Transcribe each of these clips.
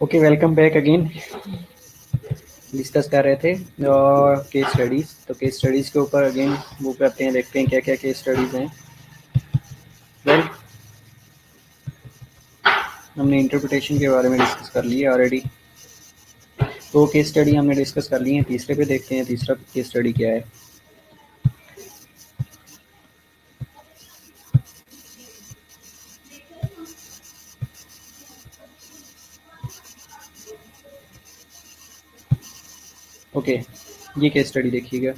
Okay, welcome back again. Discuss कर रहे थे केस स्टडीज़। तो केस स्टडीज़ के ऊपर अगेन वो करते हैं, देखते हैं क्या क्या केस स्टडीज़ हैं। वेल, हमने इंटरप्रिटेशन के बारे में डिस्कस कर लिए ऑलरेडी। दो केस स्टडी हमने डिस्कस कर ली हैं, तीसरे पे देखते हैं तीसरा केस स्टडी क्या है। ओके, ये केस स्टडी देखिएगा।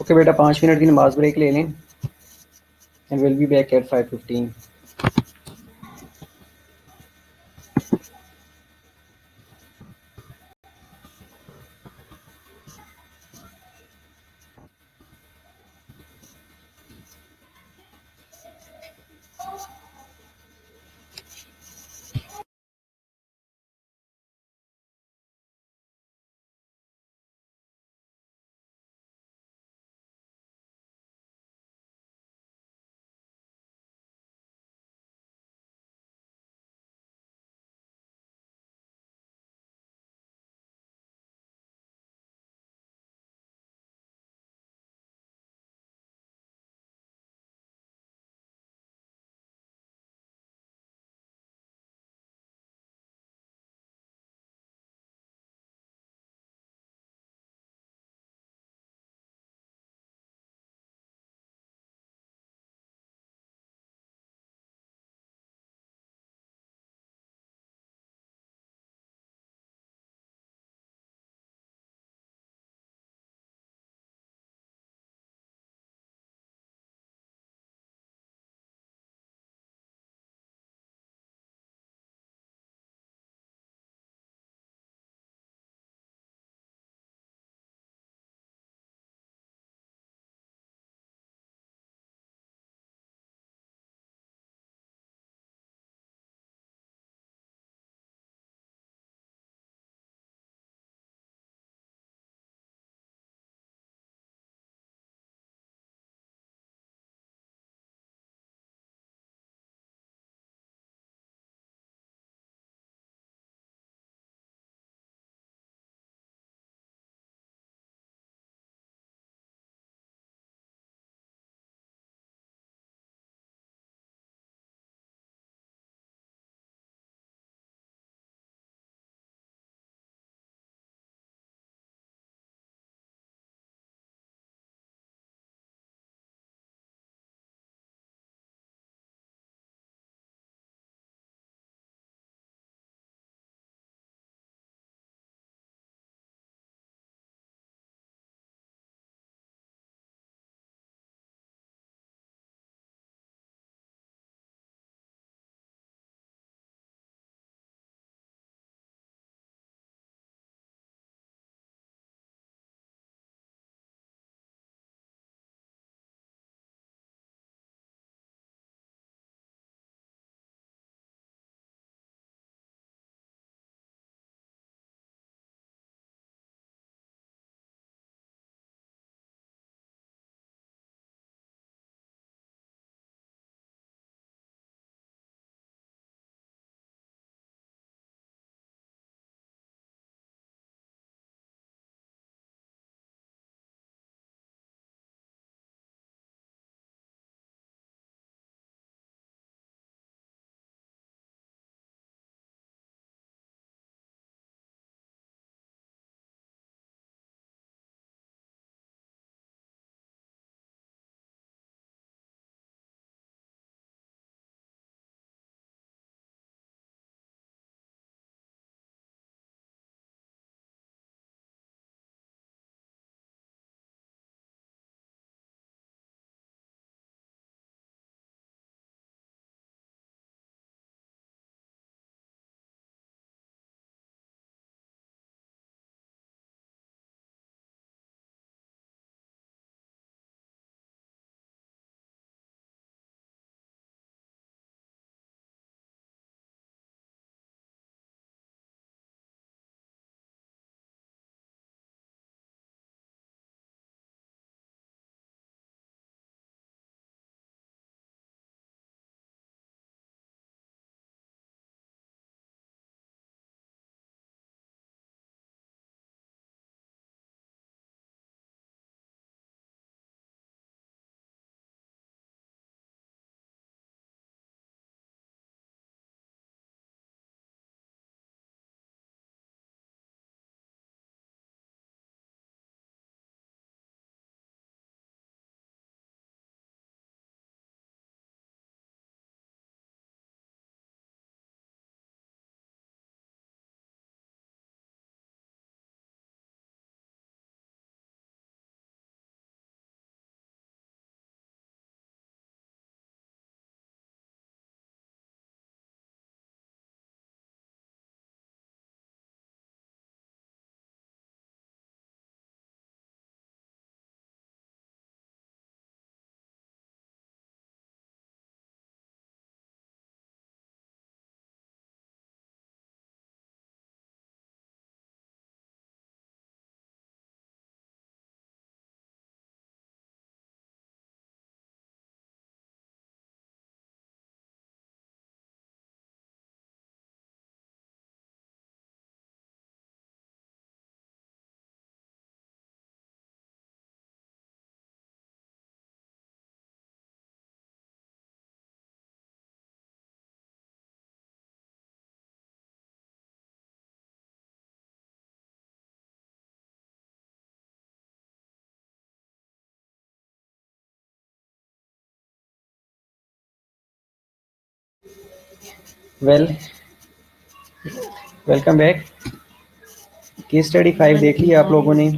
ओके बेटा, 5 मिनट की नमाज ब्रेक ले लें and will be back at 5:15। Well, welcome back. Case study 5 देख ली आप लोगों ने?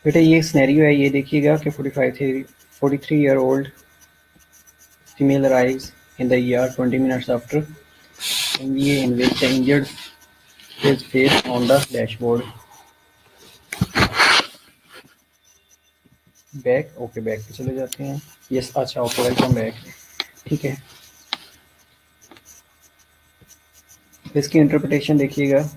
बेटा ये सिनेरियो है, ये देखिएगा कि 43 year old female arrives in the ER 20 minutes after MVA in which the injured is placed on the dashboard. Back, okay back पे चले जाते हैं। यस, अच्छा ओके, वेलकम बैक। ठीक है, इसकी इंटरप्रिटेशन देखिएगा।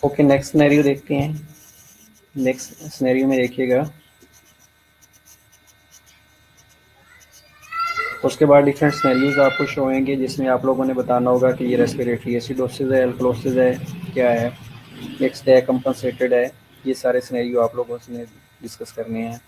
ओके, नेक्स्ट सिनेरियो देखते हैं। नेक्स्ट सिनेरियो में देखिएगा, उसके बाद डिफरेंट सिनेरियोज आपको शो होंगे जिसमें आप लोगों ने बताना होगा कि ये रेस्पिरेटरी एसिडोसिस है, अल्कलोसिस है, क्या है, मिक्स्ड है, कंपनसेटेड है। ये सारे सिनेरियो आप लोगों से डिस्कस करने हैं।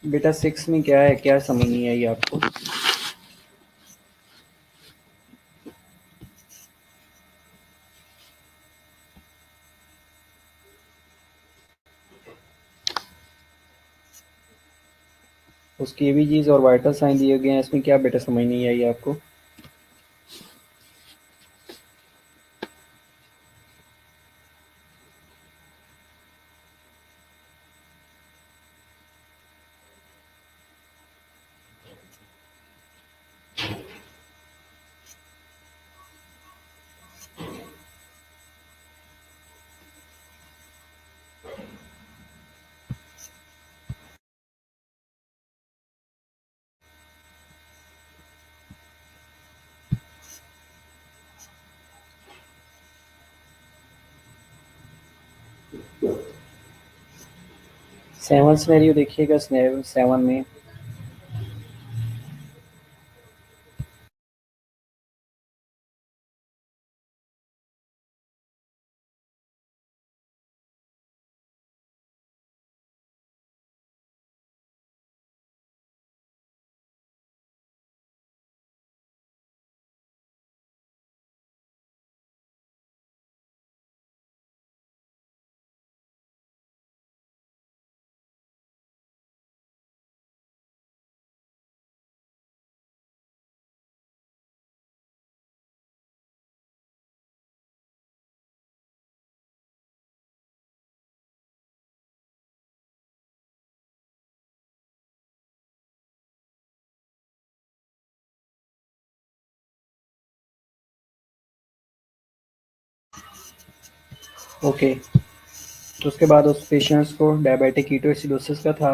बेटा 6 में क्या है, क्या समझ नहीं आई आपको? उसकी एबीजीज और वाइटल साइन दिए गए हैं, इसमें क्या बेटा समझ नहीं आई आपको? सेवन सिनेरियो देखिएगा, सिनेरियो 7 में ओके, तो उसके बाद उस पेशेंट्स को डायबिटिक कीटोएसिडोसिस का था,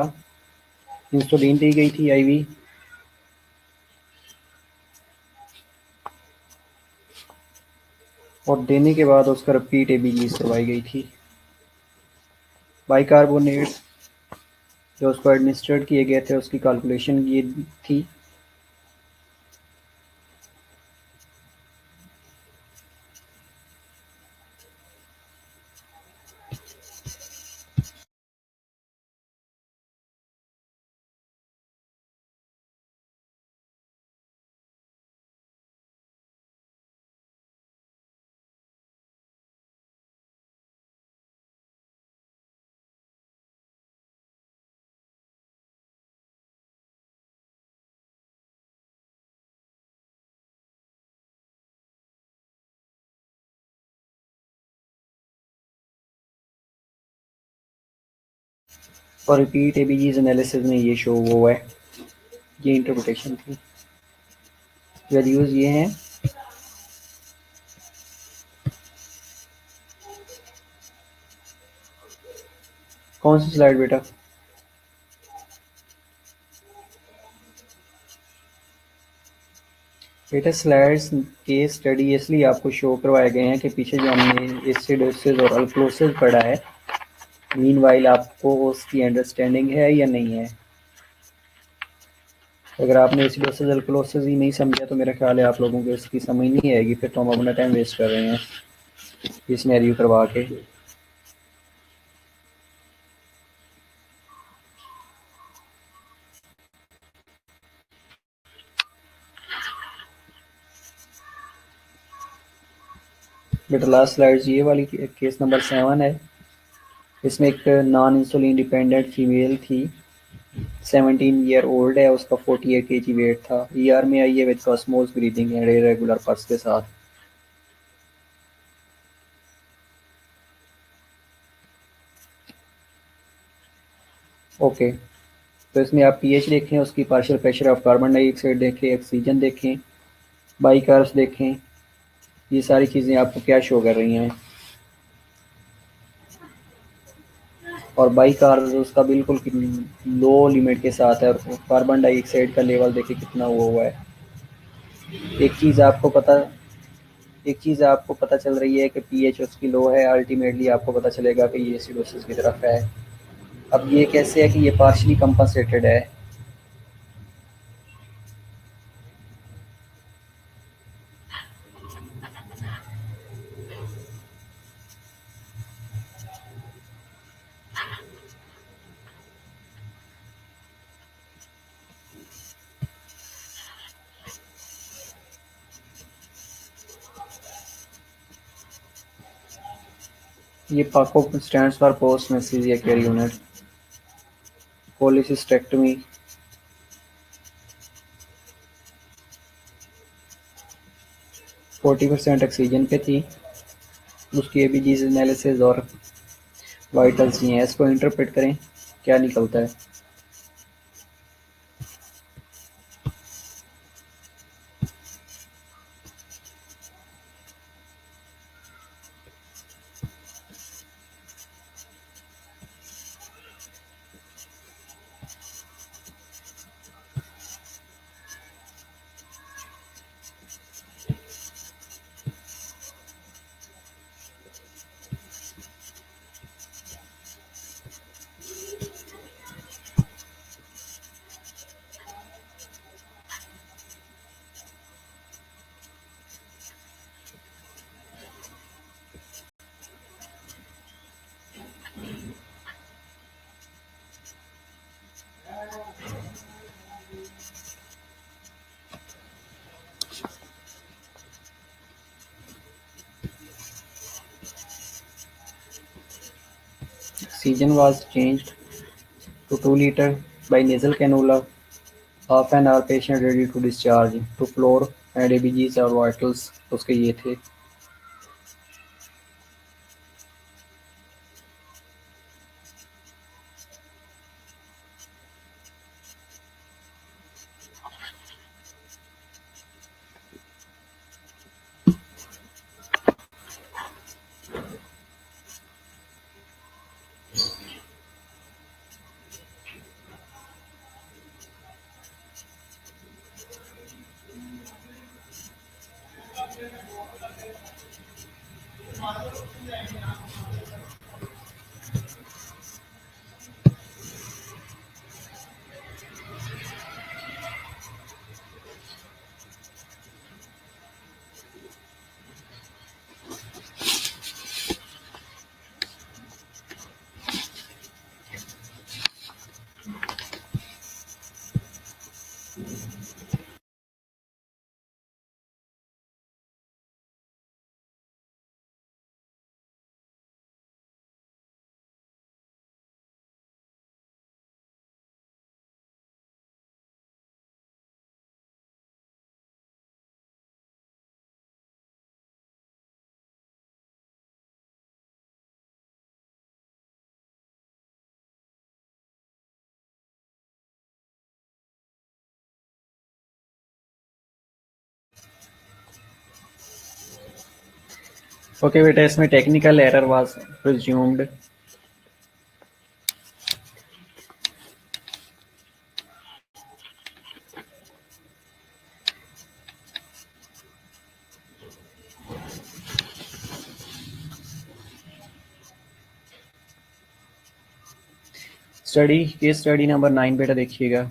इंसुलिन दी गई थी आईवी, और देने के बाद उसका रिपीट एबीजीज करवाई गई थी। बाइकार्बोनेट्स जो उसको एडमिनिस्ट्रेट किए गए थे उसकी कैलकुलेशन ये थी। और रिपीट एबीजीज एनालिसिस में ये शो हुआ है, ये इंटरप्रिटेशन थी। वैल्यूज ये हैं, कौन सी स्लाइड बेटा? बेटा स्लाइड्स के स्टडी इसलिए आपको शो करवाए गए हैं कि पीछे जो हमने एसिडोसिस और अल्कलोसिस पढ़ा है, मीनवाइल आपको उसकी अंडरस्टैंडिंग है या नहीं है? अगर आपने एसिडोसिस अल्कलोसिस ही नहीं समझा तो मेरा ख्याल है आप लोगों को इसकी समझ नहीं आएगी, फिर तो हम अपना टाइम वेस्ट कर रहे हैं ये सिनेरियो करवा के। बेटा लास्ट स्लाइड ये वाली केस नंबर 7 है। इसमें एक नॉन इंसुलिन डिपेंडेंट फीमेल थी, 17 ईयर ओल्ड है, उसका 48 kg वेट था। ईआर में आई है with Cosmos breathing and irregular pulse के साथ। ओके, तो इसमें आप पीएच देखें, उसकी partial pressure of carbon dioxide देखें, ऑक्सीजन देखें, बाइकार्ब्स देखें, ये सारी चीज़ें आपको क्या शो कर रही हैं। और बाइकार्ब्स उसका बिल्कुल लो लिमिट के साथ है, और कार्बन डाइऑक्साइड का लेवल देखिए कितना हुआ है। एक चीज़ आपको पता एक चीज़ आपको पता चल रही है कि पीएच उसकी लो है, अल्टीमेटली आपको पता चलेगा कि ये एसिडोसिस की तरफ है। अब ये कैसे है कि ये पार्शली कंपनसेटेड है। ये PACU stands for post anaesthesia care unit. Cholecystectomy, 40% oxygen पे थी। उसकी एबीजीज एनालिसिस और वाइटल्स ये हैं, इसको इंटरप्रेट करें क्या निकलता है। Oxygen was changed to 2 liter by nasal cannula. Half an hour patient ready to discharge to floor and ABGs और vitals उसके ये थे। ओके बेटा, इसमें technical error was presumed. Study case study number 9 बेटा देखिएगा।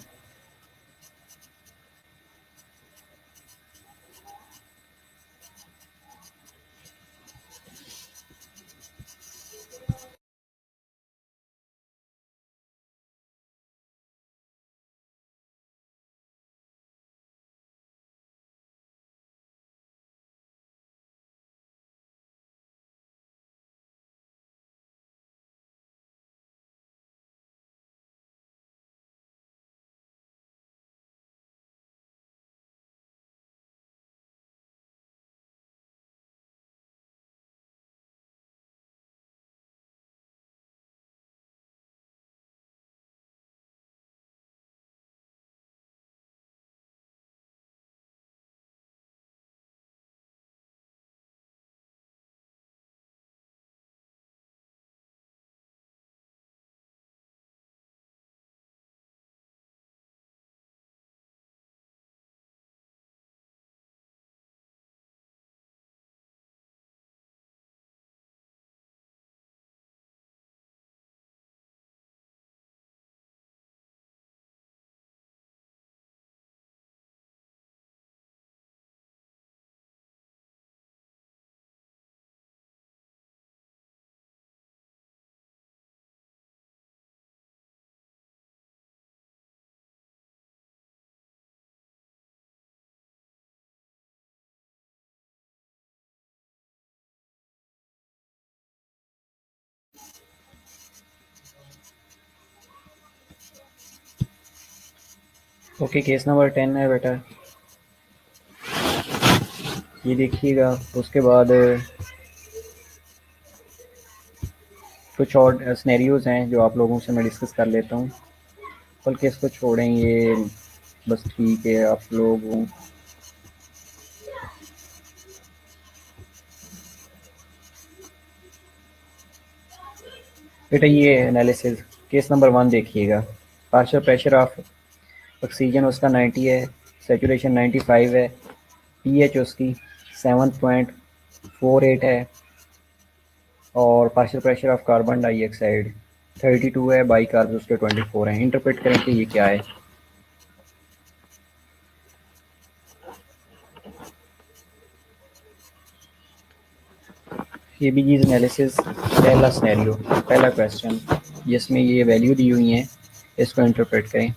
ओके, केस नंबर 10 है बेटा, ये देखिएगा। उसके बाद कुछ और सिनेरियोज़ हैं जो आप लोगों से मैं डिस्कस कर लेता हूँ, बल्कि इसको छोड़ें, ये बस ठीक है आप लोग। बेटा ये एनालिसिस केस नंबर 1 देखिएगा। पार्शियल प्रेशर ऑफ ऑक्सीजन उसका 90 है, सेचुरेशन 95 है, पीएच उसकी 7.48 है, और partial pressure of carbon dioxide 32 है, बाई कार्ब्स उसके 24 हैं। इंटरप्रेट करें कि ये क्या है। ये भी चीज़ एनालिसिस, पहला सिनेरियो, पहला क्वेश्चन जिसमें ये वैल्यू दी हुई है, इसको इंटरप्रेट करें।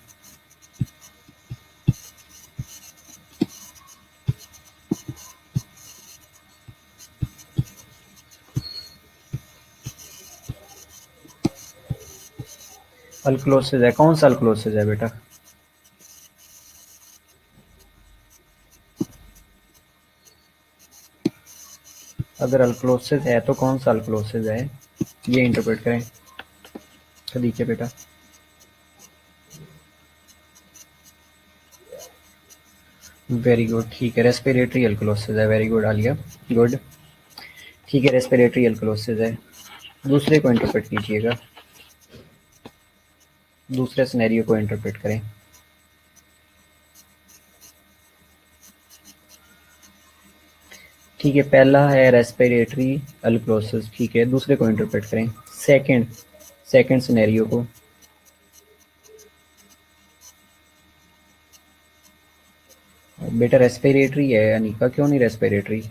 अल्कलोसिस है, कौन सा अल्कलोसिस है बेटा? अगर अल्कलोसिस है तो कौन सा अल्कलोसिस है, ये इंटरप्रेट करें। तो देखिए बेटा, वेरी गुड, ठीक है, रेस्पिरेटरी अल्कलोसिस है। वेरी गुड आलिया, गुड, ठीक है, रेस्पिरेटरी अल्कलोसिस है। दूसरे को इंटरप्रेट कीजिएगा, दूसरे सिनेरियो को इंटरप्रेट करें। ठीक है, पहला है रेस्पिरेटरी अल्कलोसिस, ठीक है, दूसरे को इंटरप्रेट करें। सेकंड सिनेरियो को। बेटा रेस्पिरेटरी है अनिका, क्यों नहीं रेस्पिरेटरी?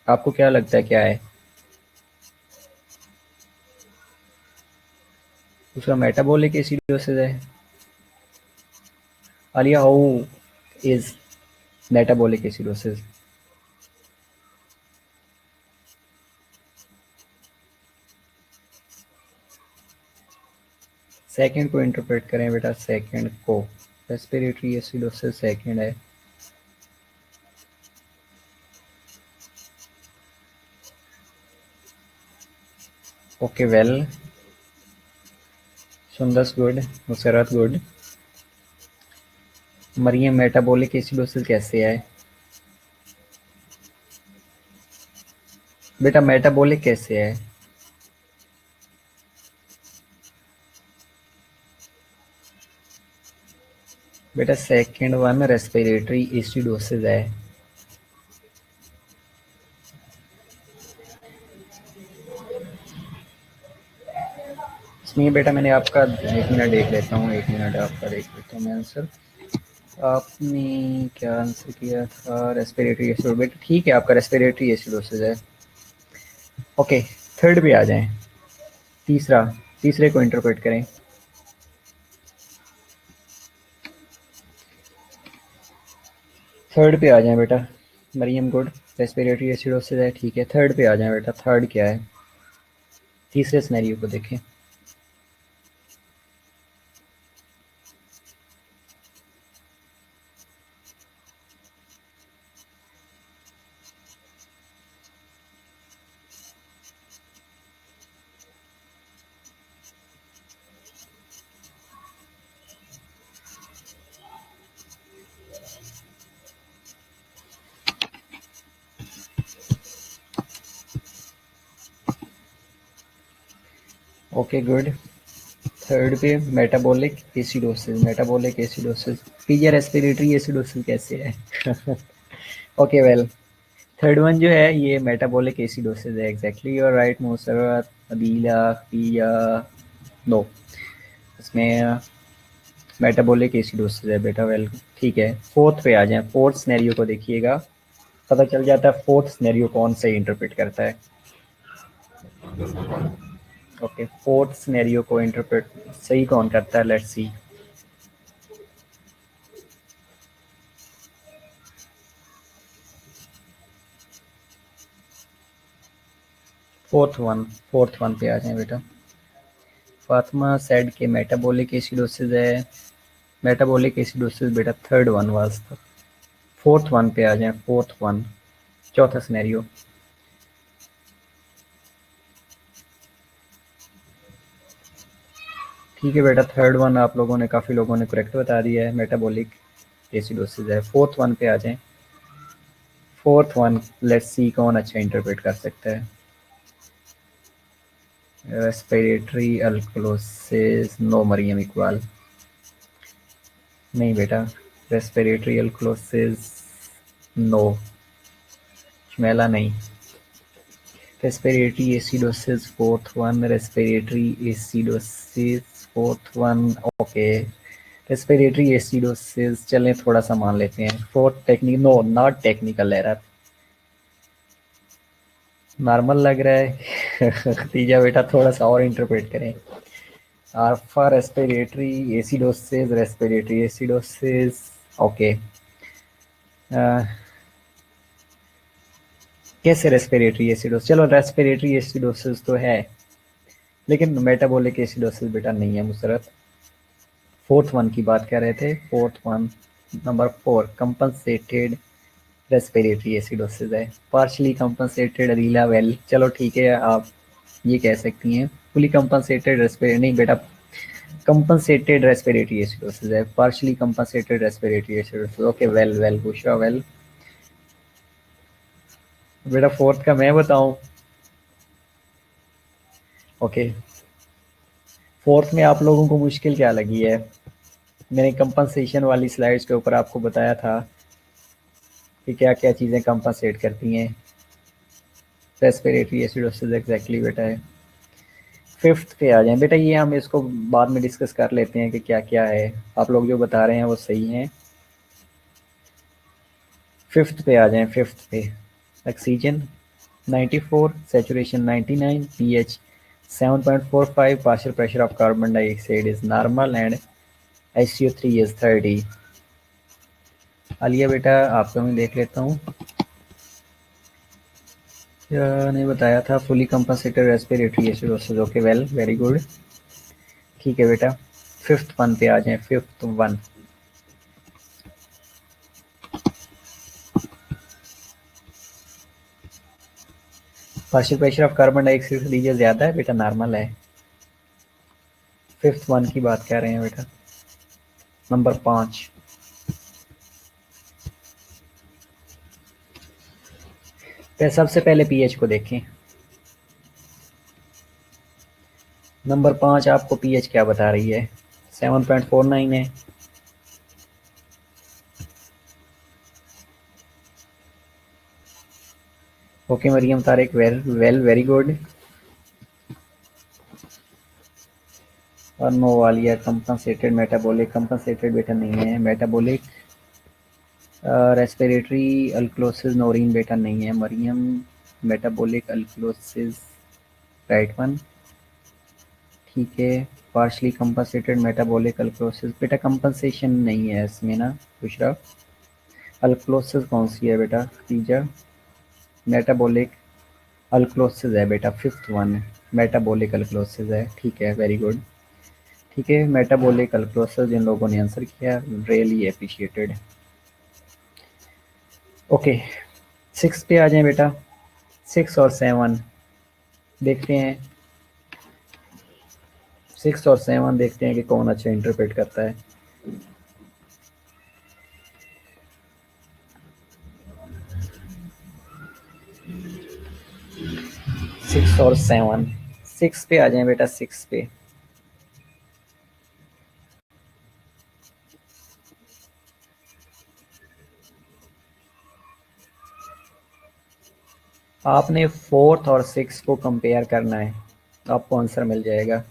आपको क्या लगता है क्या है? दूसरा मेटाबॉलिक एसिडोसिस है। Aliya, how is metabolic acidosis? Second को इंटरप्रेट करें बेटा, सेकंड को। रेस्पिरेटरी एसिडोसिस सेकंड है। Okay well, Sundas good, Musarrat good. Mariam, metabolic acidosis कैसे है बेटा? मेटाबॉलिक कैसे है? बेटा सेकंड वन रेस्पिरेटरी एसिडोसिस है। इसमें बेटा मैंने आपका 1 मिनट देख लेता हूँ, 1 मिनट आपका देख लेता हूँ मैं आंसर। आपने क्या आंसर किया था? रेस्पिरेटरी एसिड, बेटा ठीक है, आपका रेस्पिरेटरी एसिडोसिस है। ओके, थर्ड पे आ जाएं। तीसरे को इंटरप्रेट करें। थर्ड पे आ जाएं बेटा, मरियम गुड, रेस्पिरेटरी एसिडोसिस है, ठीक है, थर्ड पे आ जाएं बेटा। थर्ड क्या है? तीसरे सिनेरियो को देखें। ओके गुड, थर्ड पे मेटाबॉलिक एसिडोसिस, मेटाबॉलिक एसिडोसिस। पीजे रेस्पिरेटरी एसिडोसिस कैसे है? ओके वेल, थर्ड वन जो है ये मेटाबॉलिक एसिडोसिस है। Exactly you are right Musarrat, Adeela, Piya, no, इसमें मेटाबॉलिक एसिडोसिस है बेटा। वेल ठीक है, फोर्थ पे आ जाए। फोर्थ सिनेरियो को देखिएगा, पता चल जाता है फोर्थ सिनेरियो कौन से इंटरप्रेट करता है। ओके, फोर्थ सिनेरियो को इंटरप्रेट सही कौन करता है? Let's see. फोर्थ वन पे आ जाए बेटा। फातिमा सेड के मेटाबॉलिक एसिडोसिस है। मेटाबॉलिक एसिडोसिस बेटा थर्ड वन वाज था। फोर्थ वन पे आ जाए, फोर्थ वन, चौथा सिनेरियो। ठीक है बेटा, थर्ड वन आप लोगों ने, काफ़ी लोगों ने करेक्ट बता दिया है, मेटाबॉलिक एसिडोसिस है। फोर्थ वन पे आ जाएं। फोर्थ वन, लेट्स सी कौन अच्छा इंटरप्रेट कर सकता है। Respiratory alkalosis, no Mariam Iqbal, नहीं बेटा। रेस्पिरेटरी अल्कोलोसिस नो, शमेला नहीं। Respiratory acidosis fourth one, respiratory acidosis fourth one, okay. Respiratory acidosis चलें थोड़ा सा मान लेते हैं। Fourth technique, no not technical error, normal लग रहा है। खतीजा बेटा थोड़ा सा और इंटरप्रेट करें। Alpha respiratory acidosis, respiratory acidosis, okay. कैसे रेस्पिरेटरी एसिडोसिस, चलो रेस्पिरेटरी एसिडोसिस तो है, लेकिन मेटाबॉलिक एसिडोसिस बेटा नहीं है मुसरत। फोर्थ वन की बात कर रहे थे, fourth one number 4 compensated respiratory acidosis है। पार्शली कंपनसेटेड अदीला वेल, चलो ठीक है, आप ये कह सकती हैं। फुली कंपनसेटेड रेस्पिरेटरी नहीं बेटा, कंपनसेटेड रेस्पिरेटरी एसिडोसिस है। Partially compensated respiratory acidosis, okay. Well well Bushra well. बेटा फोर्थ का मैं बताऊं, ओके। फोर्थ में आप लोगों को मुश्किल क्या लगी है? मैंने कंपनसेशन वाली स्लाइड्स के ऊपर आपको बताया था कि क्या क्या चीज़ें कंपनसेट करती हैं। रेस्पिरेटरी एसिडोसिस एग्जैक्टली बेटा है। फिफ्थ पे आ जाएं बेटा, ये हम इसको बाद में डिस्कस कर लेते हैं कि क्या क्या है। आप लोग जो बता रहे हैं वो सही हैं। फिफ्थ पे आ जाएं, फिफ्थ पे oxygen 94, saturation 99, pH 7.45, partial pressure of carbon dioxide is normal and SO3 is 30। Alia बेटा आपका मैं देख लेता हूँ, क्या ने बताया था। Fully compensated respiratory acidosis, okay well very good. ठीक है बेटा, फिफ्थ वन पे आ जाएं, fifth one. Partial pressure of carbon dioxide से लीजिए ज़्यादा है बेटा, नॉर्मल है। फिफ्थ वन की बात कर रहे हैं बेटा, नंबर 5। तो सबसे पहले पीएच को देखें। नंबर 5 आपको पीएच क्या बता रही है? 7.49 है। Okay Mariam Tariq, well very good. और no Walia compensated metabolic, compensated बेटा नहीं है। मेटाबॉलिक रेस्पिरेटरी अल्कोलोसिस नोरिन बेटा नहीं है मरियम। मेटाबॉलिक अल्कोलोसिस राइट वन, ठीक है। पार्शली कंपनसेटेड मेटाबॉलिक अल्कोलोसिस बेटा कंपनसेशन नहीं है इसमें ना बुशरा। अल्कोलोसिस कौन सी है बेटा? तीजा मेटाबॉलिक अल्कोलोसिस है बेटा, फिफ्थ वन मेटाबॉलिक अल्कोलोसिस है। ठीक है वेरी गुड। ठीक है, मेटाबॉलिक अल्कोलोसिस जिन लोगों ने आंसर किया रियली अप्रिशिएटेड। ओके, 6 पे आ जाएं बेटा। 6 और 7 देखते हैं। 6 और 7 देखते हैं कि कौन अच्छा इंटरप्रेट करता है। 6 और 7, 6 पे आ जाएं बेटा, 6 पे। आपने फोर्थ और 6 को कंपेयर करना है, आपको आंसर मिल जाएगा।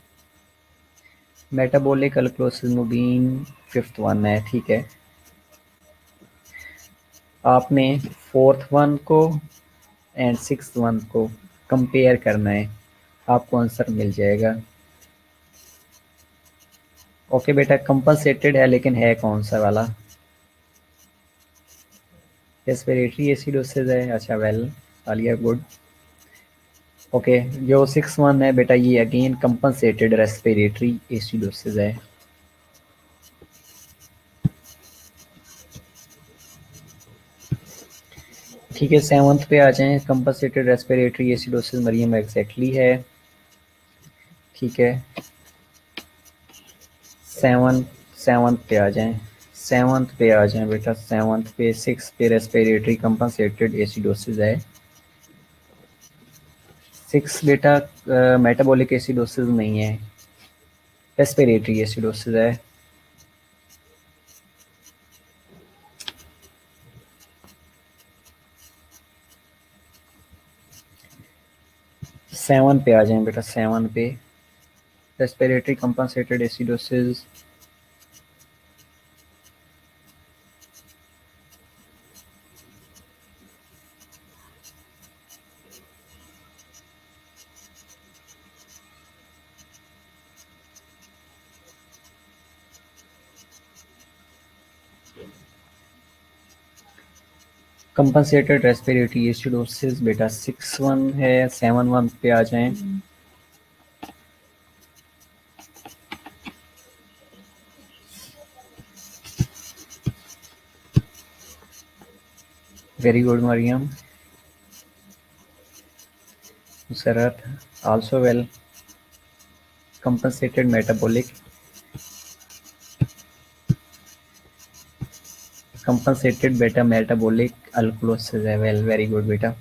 मेटाबॉलिक अल्कोलोसिस मुबीन फिफ्थ वन है, ठीक है। आपने फोर्थ वन को एंड सिक्स वन को कंपेयर करना है, आपको आंसर मिल जाएगा। ओके बेटा, कंपनसेटेड है लेकिन है कौन सा वाला? रेस्पिरेटरी एसिडोसिस है, अच्छा वेल आलिया गुड। ओके, जो 6-1 है बेटा ये अगेन कंपनसेटेड रेस्पिरेटरी एसिडोसिस है। ठीक है, 7th पे आ जाएं। Compensated respiratory acidosis Mariam exactly है। ठीक है, 7th पे आ जाएं। 7th पे आ जाएं बेटा, 7th पे। 6 पे रेस्पिरेटरी कंपनसेटेड एसिडोसिस है। 6 बेटा मेटाबॉलिक एसिडोसिस नहीं है, रेस्पिरेटरी एसिडोसिस है। 7 पे आ जाएं बेटा, 7 पे respiratory compensated acidosis. Compensated respiratory acidosis बेटा 6-1 है। 7-1 पे आ जाएं। Very good Mariam. Musarrat, also well. Compensated metabolic beta metabolic alkalosis है। well, very good बेटा।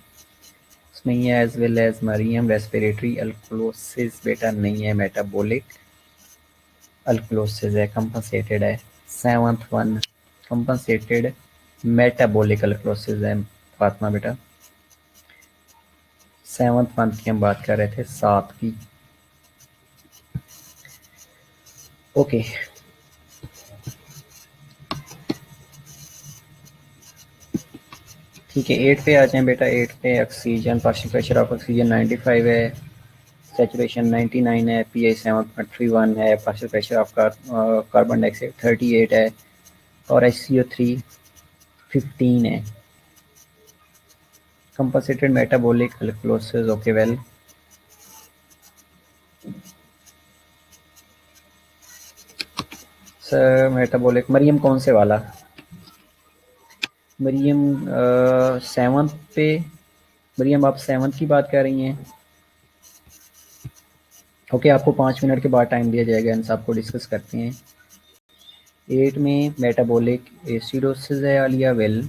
नहीं है as well as Maryam respiratory alkalosis बेटा नहीं है, metabolic alkalosis है, compensated है। 7th one compensated metabolic alkalosis है फातिमा बेटा। 7th one की हम बात कर रहे थे, 7 की। ओके ठीक है, 8 पे आ जाएं बेटा। 8 पे oxygen, partial pressure of oxygen 95 है, सैचुरेशन 99 है, पीएच 7.31 है, partial pressure of carbon dioxide 38 है और HCO3 15 है। Compensated metabolic alkalosis, okay well. Sir metabolic Mariam कौन से वाला? मरियम 7th पे। मरियम आप 7th की बात कर रही हैं? ओके, आपको 5 मिनट के बाद टाइम दिया जाएगा, इन सबको डिस्कस करते हैं। 8 में मेटाबॉलिक एसिडोसिस है Aliya, well.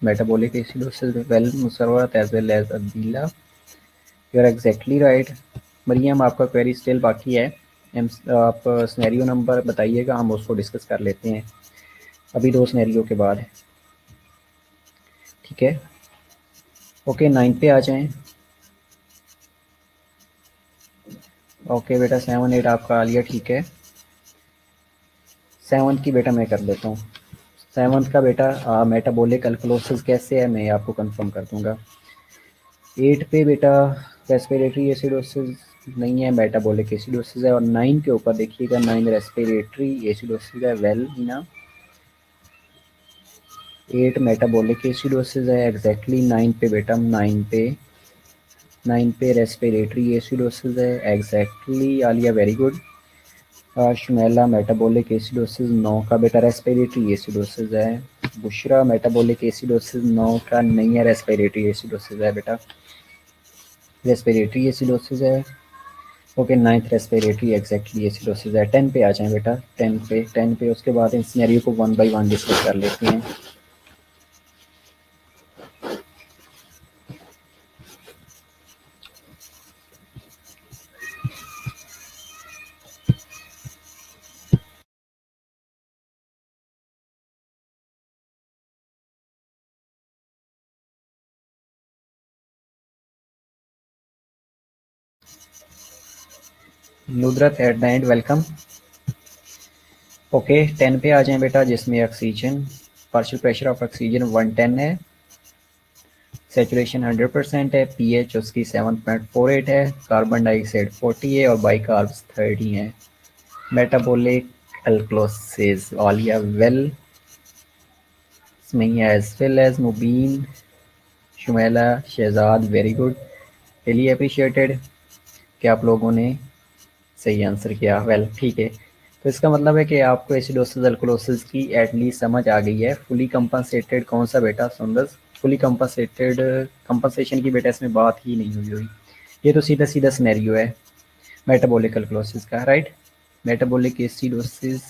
Metabolic acidosis well Musarrat as well as Adeela, you are exactly right. Mariam आपका क्वेरी स्टिल बाकी है, आप सिनेरियो नंबर बताइएगा, हम उसको डिस्कस कर लेते हैं अभी 2 सिनेरियो के बाद। ठीक है, ओके 9 पे आ जाएं। ओके बेटा 7, 8 आपका आ लिया, ठीक है। 7 की बेटा मैं कर देता हूँ। 7 का बेटा मेटाबॉलिक अल्कलोसिस कैसे है मैं आपको कंफर्म कर दूंगा। 8 पे बेटा रेस्पिरेटरी एसिडोसिस नहीं है, मेटाबॉलिक एसिडोसिस है। और 9 के ऊपर देखिएगा, 9 रेस्पिरेटरी एसिडोसिस है, वेल ना। 8 मेटाबॉलिक एसिडोसिस है एग्जैक्टली। 9 पे बेटा, 9 पे रेस्पिरेटरी एसिडोसिस है exactly Alia, very good. Shumaila metabolic acidosis 9 का बेटा रेस्पिरेटरी एसिडोसिस है। बुशरा मेटाबॉलिक एसिडोसिस 9 का नहीं है, रेस्पिरेटरी एसिडोसिस है बेटा, रेस्पिरेटरी एसिडोसिस है। Okay 9th respiratory exactly acidosis है। 10 पे आ जाएं बेटा, 10 पे उसके बाद इन सिनेरियो को 1 बाय 1 डिस्कस कर लेते हैं। Nudrat at the end, welcome. Okay 10 पे आ जाएं बेटा, जिसमें oxygen, partial pressure of oxygen 110 है, सैचुरेशन 100% है, पीएच उसकी 7.48 है, कार्बन डाइऑक्साइड 40 है और बाइकार्ब्स 30 है। Metabolic alkalosis Aliya, well. As well as Mubeen, Shumaila, Shahzad, very good, really appreciated कि आप लोगों ने सही आंसर किया, वेल ठीक है। तो इसका मतलब है कि आपको एसिडोसिस अल्कलोसिस की एटलीस्ट समझ आ गई है। फुली कंपनसेटेड कौन सा बेटा सुंदस? फुली कंपनसेटेड, कंपनसेशन की बेटा इसमें बात ही नहीं हुई। ये तो सीधा सीधा सिनेरियो है मेटाबॉलिक अल्कलोसिस का, राइट। मेटाबॉलिक एसिडोसिस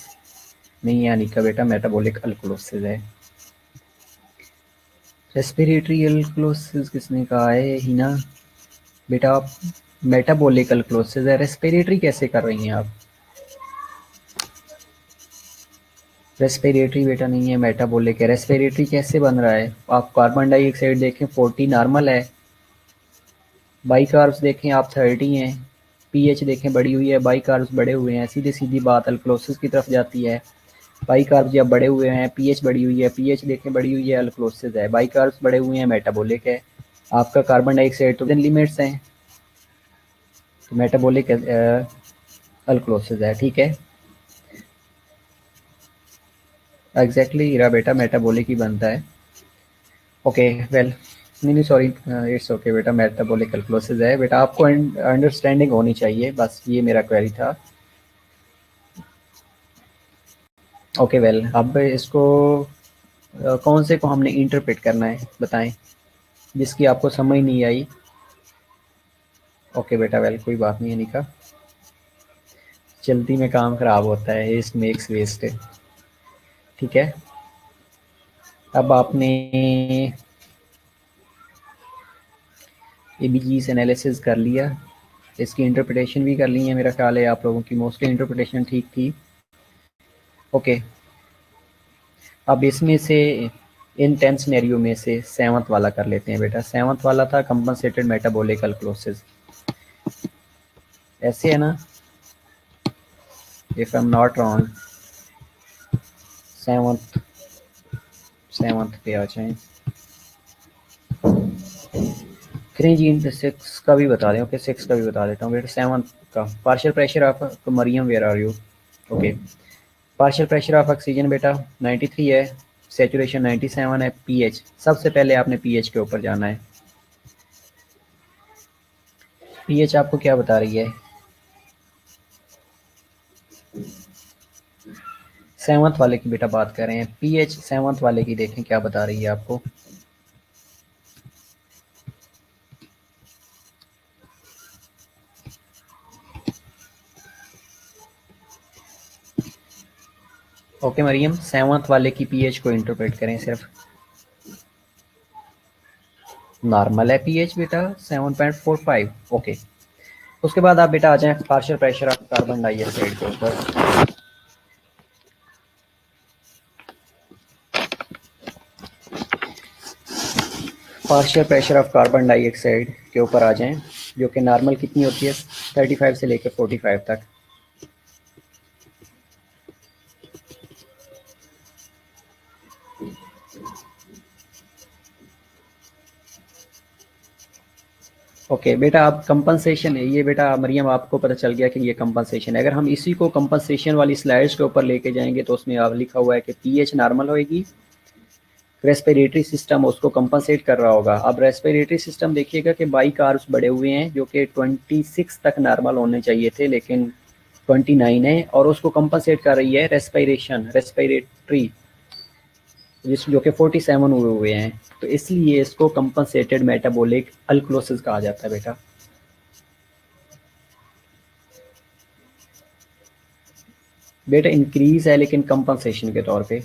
नहीं है अनिका बेटा, मेटाबॉलिक अल्कलोसिस है। रेस्पिरेटरी अल्कलोसिस किसने कहा है हिना बेटा? आप मेटाबॉलिक अल्कलोसिस है, रेस्पिरेटरी कैसे कर रही हैं आप? रेस्पिरेटरी बेटा नहीं है, मेटाबॉलिक है। रेस्पिरेटरी कैसे बन रहा है? आप कार्बन डाइऑक्साइड देखें 40 नॉर्मल है, बाइकार्ब्स देखें आप 30 हैं, पीएच देखें बढ़ी हुई है, बाइकार्ब्स बढ़े हुए हैं, सीधी सीधी बात अल्कलोसिस की तरफ जाती है। बाइकार्ब्स जब बढ़े हुए हैं, पीएच बढ़ी हुई है, पीएच देखें बढ़ी हुई है, अल्कलोसिस है। बाइकार्ब्स बढ़े हुए हैं, मेटाबॉलिक है। आपका कार्बन डाइऑक्साइड तो लिमिट्स हैं, तो मेटाबॉलिक अल्कलोसिस है, ठीक है। एग्जैक्टली हीरा बेटा, मेटाबॉलिक ही बनता है। ओके वेल, नहीं सॉरी, इट्स ओके बेटा, मेटाबॉलिक अल्कलोसिस है बेटा। आपको अंडरस्टैंडिंग होनी चाहिए, बस ये मेरा क्वेरी था। ओके वेल, अब इसको कौन से को हमने इंटरप्रेट करना है बताएं, जिसकी आपको समझ नहीं आई। ओके बेटा वेल, कोई बात नहीं अनिका, जल्दी में काम खराब होता है, हेस्ट मेक्स वेस्ट, ठीक है। अब आपने एबीजीज एनालिसिस कर लिया, इसकी इंटरप्रिटेशन भी कर ली है, मेरा ख्याल है आप लोगों की मोस्टली इंटरप्रिटेशन ठीक थी। ओके, अब इसमें से इन 10 सिनेरियो में से 7th वाला कर लेते हैं बेटा। 7th वाला था कंपनसेटेड मेटाबॉलिक अल्कलोसिस, ऐसे है ना, if I am not wrong. 7th पे आ जाएं, करें जी। 6 का भी बता दें, ओके 6 का भी बता देता हूँ बेटा। 7th का पार्शियल प्रेशर ऑफ, तो Mariam where are you? Okay, partial pressure of oxygen बेटा 93 है, सैचुरेशन 97 है, पीएच सबसे पहले आपने पीएच के ऊपर जाना है। पीएच आपको क्या बता रही है? 7th वाले की बेटा बात कर रहे हैं, पीएच 7th वाले की देखें क्या बता रही है आपको। ओके मरियम, 7th वाले की पीएच को इंटरप्रेट करें सिर्फ। नॉर्मल है पीएच बेटा 7.45, ओके। उसके बाद आप बेटा आ जाएं partial pressure of carbon dioxide के ऊपर। Partial pressure of carbon dioxide के ऊपर आ जाएं, जो कि नॉर्मल कितनी होती है 35 से लेकर 45 तक। ओके बेटा, आप कंपनसेशन है ये बेटा, मरियम आपको पता चल गया कि ये कंपनसेशन है। अगर हम इसी को कंपनसेशन वाली स्लाइड्स के ऊपर लेके जाएंगे तो उसमें आप लिखा हुआ है कि पीएच नॉर्मल होएगी, रेस्पिरेटरी सिस्टम उसको कंपनसेट कर रहा होगा। अब रेस्पिरेटरी सिस्टम देखिएगा कि बाई कार्ब्स बढ़े हुए हैं, जो कि 26 तक नॉर्मल होने चाहिए थे, लेकिन 29 है, और उसको कंपनसेट कर रही है रेस्पिरेटरी जिस जो कि 47 हुए हैं, तो इसलिए इसको कंपनसेटेड मेटाबॉलिक अल्कलोसिस कहा जाता है बेटा। बेटा इंक्रीज है लेकिन कंपनसेशन के तौर पे।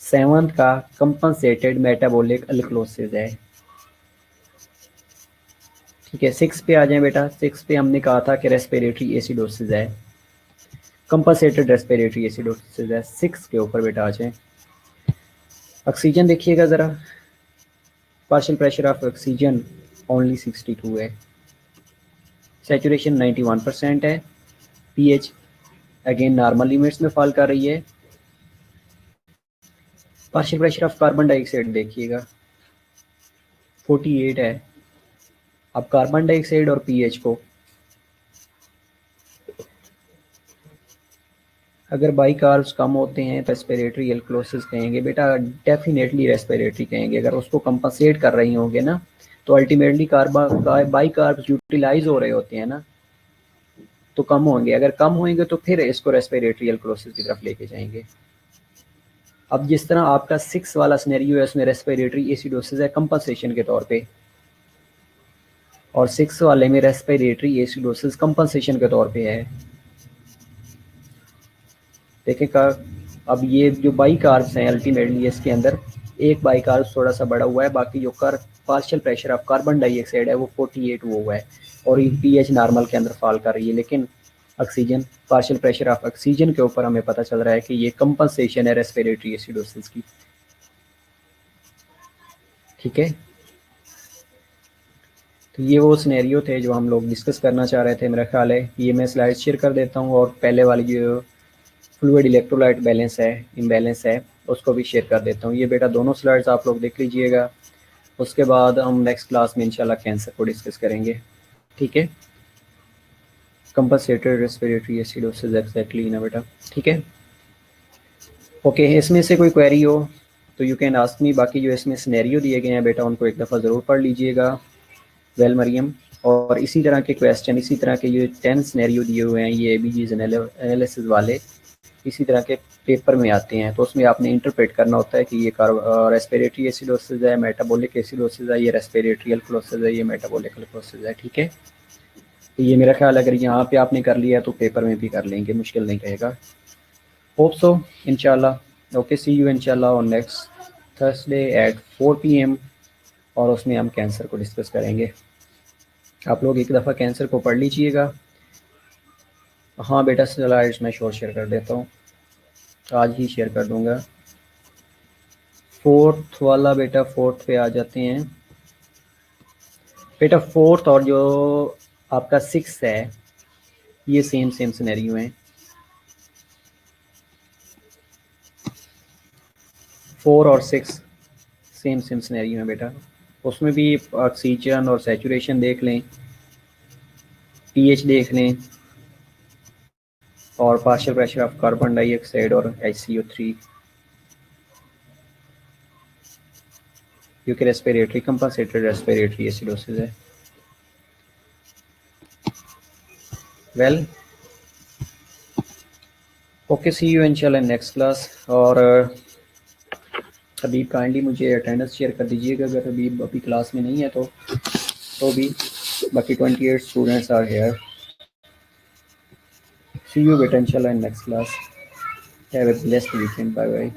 7th का कंपनसेटेड मेटाबॉलिक अल्कलोसिस है, ठीक है। 6 पे आ जाए बेटा। 6 पे हमने कहा था कि रेस्पिरेटरी एसिडोसिस है, कंपनसेटेड रेस्पिरेटरी एसिडोसिस है। 6 के ऊपर बेटा आ जाए। ऑक्सीजन देखिएगा ज़रा, partial pressure of oxygen only 62 है, सैचुरेशन 91% है, पीएच अगेन नॉर्मल लिमिट्स में फॉल कर रही है। Partial pressure of carbon dioxide देखिएगा 48 है। अब कार्बन डाइऑक्साइड और पीएच को अगर बाई कार्ब्स कम होते हैं तो रेस्पिरेटरी अल्कलोसिस कहेंगे बेटा, डेफिनेटली रेस्पिरेटरी कहेंगे। अगर उसको कंपनसेट कर रही होंगे ना, तो अल्टीमेटली बाई कार्ब्स यूटिलाइज हो रहे होते हैं ना, तो कम होंगे। अगर कम होंगे तो फिर इसको रेस्पिरेटरी अल्कलोसिस की तरफ लेके जाएंगे। अब जिस तरह आपका 6 वाला सिनेरियो है उसमें रेस्पिरेटरी एसिडोसिस है कंपनसेशन के तौर पे, और 6 वाले में रेस्पिरेटरी एसिडोसिस कंपनसेशन के तौर पे है। देखें का अब ये जो बाई कार्ब्स हैं अल्टीमेटली इसके अंदर एक बाई कार्ब थोड़ा सा बड़ा हुआ है, बाकी जो partial pressure of carbon dioxide है वो 48 हुआ है और ये पीएच नॉर्मल के अंदर फॉल कर रही है। लेकिन oxygen, partial pressure of oxygen के ऊपर हमें पता चल रहा है कि ये कंपनसेशन है रेस्पिरेटरी एसिडोसिस की। ठीक है, तो ये वो सिनेरियो थे जो हम लोग डिस्कस करना चाह रहे थे। मेरा ख्याल है ये मैं स्लाइड शेयर कर देता हूँ, और पहले वाली जो फ्लूइड इलेक्ट्रोलाइट बैलेंस है, इम्बैलेंस है, उसको भी शेयर कर देता हूँ। ये बेटा दोनों स्लाइड्स आप लोग देख लीजिएगा। उसके बाद हम नेक्स्ट क्लास में इंशाल्लाह कैंसर को डिस्कस करेंगे। ठीक है, कंपनसेटेड रेस्पिरेटरी एसिडोसिस एग्जैक्टली ना बेटा। ठीक है, ओके। इसमें से कोई क्वेरी हो तो यू कैन आस्क मी। बाकी जो इसमें सिनेरियो दिए गए हैं बेटा उनको एक दफ़ा ज़रूर पढ़ लीजिएगा। वेल मरियम, और इसी तरह के क्वेश्चन, इसी तरह के ये 10 सिनेरियो दिए हुए हैं ये एबीजीज एनालिसिस वाले, इसी तरह के पेपर में आते हैं। तो उसमें आपने इंटरप्रेट करना होता है कि ये रेस्पिरेटरी एसिडोसिस है, मेटाबॉलिक एसिडोसिस है, ये रेस्पिरेटरी अल्कलोसिस है, ये मेटाबॉलिक अल्कलोसिस है। ठीक है, तो ये मेरा ख्याल अगर यहाँ पे आपने कर लिया तो पेपर में भी कर लेंगे, मुश्किल नहीं रहेगा। होप सो इंशाल्लाह। ओके, सी यू इंशाल्लाह on next Thursday at 4 PM, और उसमें हम कैंसर को डिस्कस करेंगे। आप लोग एक दफ़ा कैंसर को पढ़ लीजिएगा। हाँ बेटा, स्लाइड्स मैं शेयर कर देता हूँ, आज ही शेयर कर दूंगा। फोर्थ वाला बेटा, फोर्थ पे आ जाते हैं बेटा। फोर्थ और जो आपका 6 है ये सेम सिनेरियो है। 4 और 6 सेम सिनेरियो है बेटा। उसमें भी ऑक्सीजन और सैचुरेशन देख लें, पीएच देख लें, और partial pressure of carbon dioxide और HCO3, क्योंकि रेस्पिरेटरी कंपनसेटेड रेस्पिरेटरी एसिडोसिस है। वेल, ओके, सी यू इंशाल्लाह नेक्स्ट क्लास। और हबीब काइंडली मुझे अटेंडेंस शेयर कर दीजिएगा अगर हबीब अभी क्लास में नहीं है तो भी। बाकी 28 students are here. See you बेटा इंशाल्लाह in next class. Have a blessed weekend, bye bye.